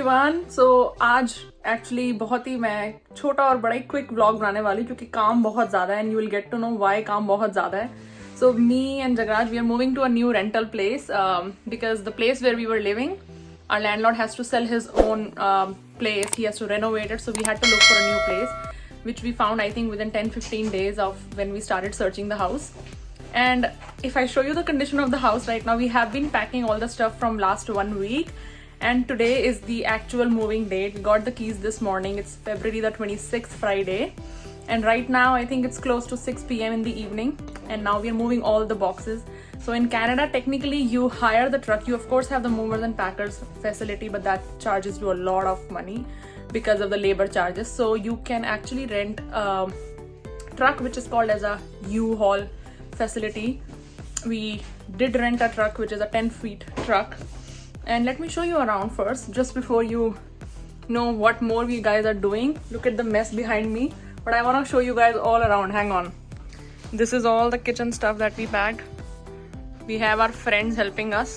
Everyone. सो आज actually बहुत ही मैं छोटा और बड़ा ही क्विक व्लॉग बनाने वाली हूँ क्योंकि काम बहुत ज़्यादा है and you will get to know why काम बहुत ज़्यादा है. So me and Jagraj we are moving to a new rental place because the place where we were living our landlord has to sell his own place. He has to renovate it, so we had to look for a new place, which we found I think within 10-15 days of when we started searching the house. And if I show you the condition of the house right now, we have been packing all the stuff from last 1 week, and today is the actual moving date. We got the keys this morning. It's February the 26th, Friday, and right now I think it's close to 6 p.m. in the evening, and now we are moving all the boxes. So in Canada, technically you hire the truck. You of course have the movers and packers facility, but that charges you a lot of money because of the labor charges. So you can actually rent a truck which is called as a U-Haul facility. We did rent a truck which is a 10-feet truck. And let me show you around first, just before you know what more we guys are doing. Look at the mess behind me. But I want to show you guys all around. Hang on. This is all the kitchen stuff that we packed. We have our friends helping us.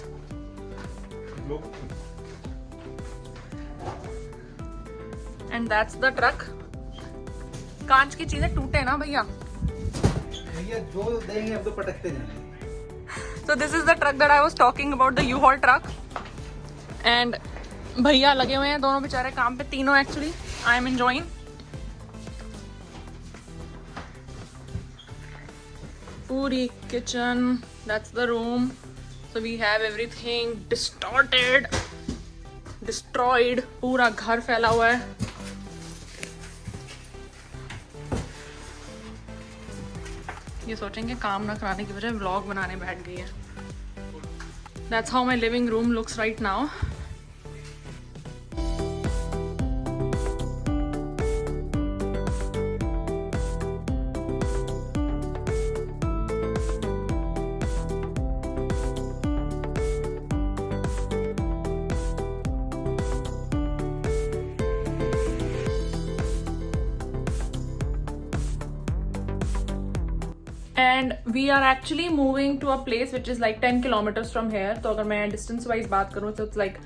And that's the truck. कांच की चीजें टूटे ना भैया. भैया जो देंगे अब तो पटकते जाएंगे. So this is the truck that I was talking about, the U-Haul truck. And भैया लगे हुए हैं दोनों बेचारे काम पे, तीनों actually. I am enjoying. पूरी kitchen. That's the room. So we have everything distorted, destroyed. पूरा घर फैला हुआ है. ये सोचेंगे काम ना कराने की वजह व्लॉग बनाने बैठ गई है. That's how my living room looks right now. And we are actually moving to a place which is like 10 kilometers from here. तो अगर मैं distance wise बात करूँ तो it's like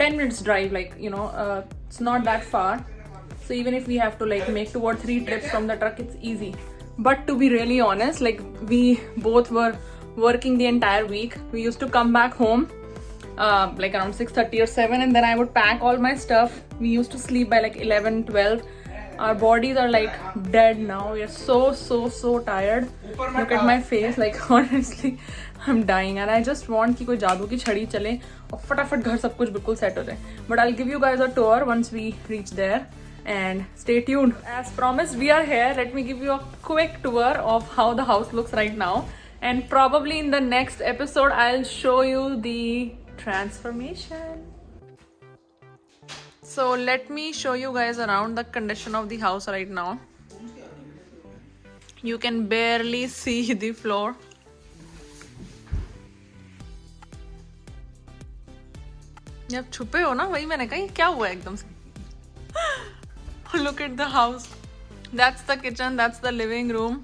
10 minutes drive, like you know, it's not that far. So even if we have to like make 2 or 3 trips from the truck, it's easy. But to be really honest, like we both were working the entire week. We used to come back home like around 6:30 or 7, and then I would pack all my stuff. We used to sleep by like 11, 12. Our bodies are like dead now. We are so tired. Look at my face. Like honestly, I'm dying, and I just want कि कोई जादू की छड़ी चले और फटाफट घर सब कुछ बिल्कुल सेट हो जाए. But I'll give you guys a tour once we reach there, and stay tuned. As promised, we are here. Let me give you a quick tour of how the house looks right now, and probably in the next episode I'll show you the transformation. So let me show you guys around the condition of the house right now. You can barely see the floor. जब छुपे हो ना, वही मैंने कहा क्या हुआ एकदम से. Look at the house. That's the kitchen. That's the living room.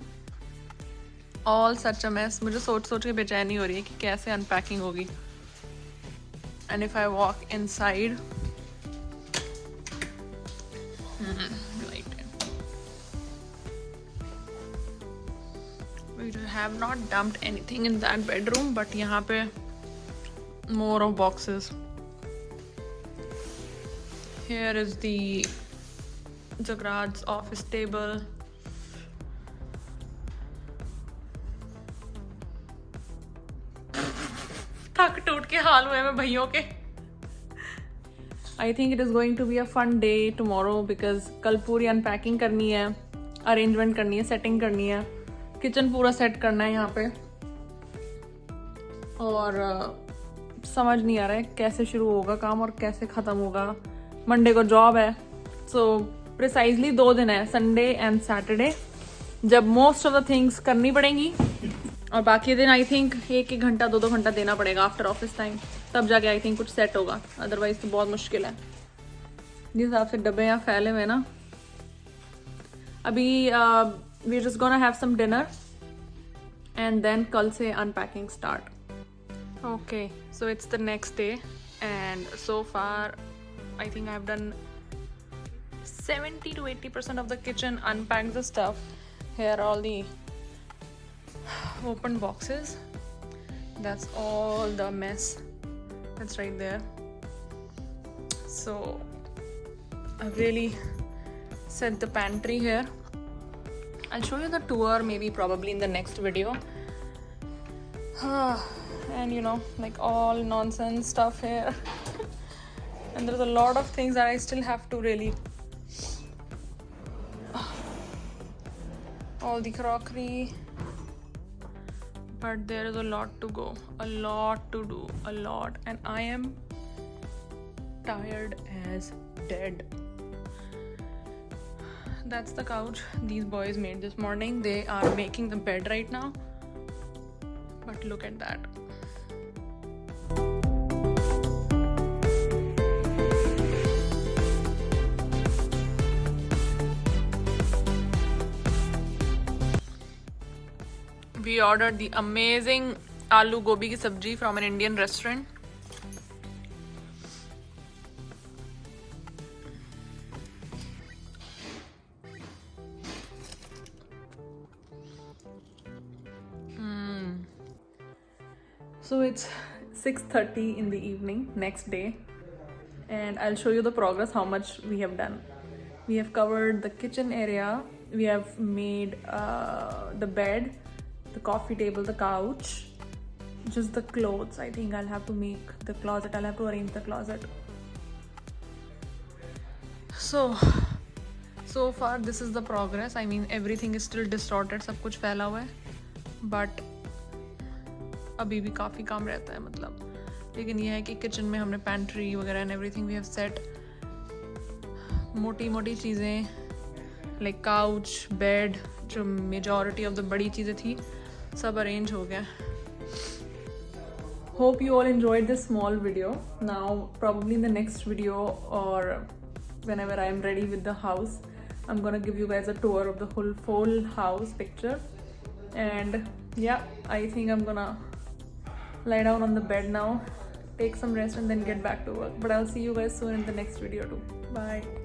All such a mess. मुझे सोच के बेचैनी हो रही है कि कैसे अनपैकिंग होगी. And if I walk inside. We have not dumped anything in that bedroom, but यहाँ पे more of boxes. Here is the Jagrad's office table. थक टूट के हाल हुए हैं भैयों के. I think it is going to be a fun day tomorrow because कल पूरी unpacking करनी है, arrangement करनी है, setting करनी है, किचन पूरा सेट करना है यहाँ पे, और समझ नहीं आ रहा है कैसे शुरू होगा काम और कैसे ख़त्म होगा. मंडे को जॉब है, सो प्रिसाइजली 2 दिन है, संडे एंड सैटरडे, जब मोस्ट ऑफ द थिंग्स करनी पड़ेंगी, और बाकी दिन आई थिंक 1-1 घंटा 2-2 घंटा देना पड़ेगा आफ्टर ऑफिस टाइम, तब जाके आई थिंक कुछ सेट होगा. अदरवाइज तो बहुत मुश्किल है. जिस हिसाब से डब्बे यहाँ फैले हुए ना, अभी we're just gonna have some dinner and then कल से unpacking start. Okay, so it's the next day and so far I think I've done 70 to 80% of the kitchen, unpacked the stuff. Here are all the open boxes. That's all the mess that's right there. So I've really set the pantry here. I'll show you the tour maybe probably in the next video. And you know, like all nonsense stuff here. And there's a lot of things that I still have to really, all the crockery, but there is a lot to go, a lot to do, a lot, and I am tired as dead. That's the couch these boys made this morning. They are making the bed right now, but look at that. We ordered the amazing aloo gobi ki sabji from an Indian restaurant. So it's 6:30 in the evening, next day, and I'll show you the progress, how much we have done. We have covered the kitchen area, we have made the bed, the coffee table, the couch, just the clothes. I think I'll have to make the closet, I'll have to arrange the closet. So far this is the progress. I mean, everything is still distorted, सब कुछ फैला हुआ है, but अभी भी काफ़ी काम रहता है मतलब. लेकिन यह है कि किचन में हमने पैंट्री वगैरह and everything we have set. मोटी मोटी चीज़ें लाइक काउच, बेड, जो मेजॉरिटी ऑफ द बड़ी चीज़ें थी, सब अरेंज हो गया. Hope you all enjoyed this small video. Now probably in the next video or whenever I am ready with the house, I'm gonna give you guys a tour of the whole house picture. And yeah, I think I'm gonna lie down on the bed now, take some rest and then get back to work. But I'll see you guys soon in the next video too. Bye.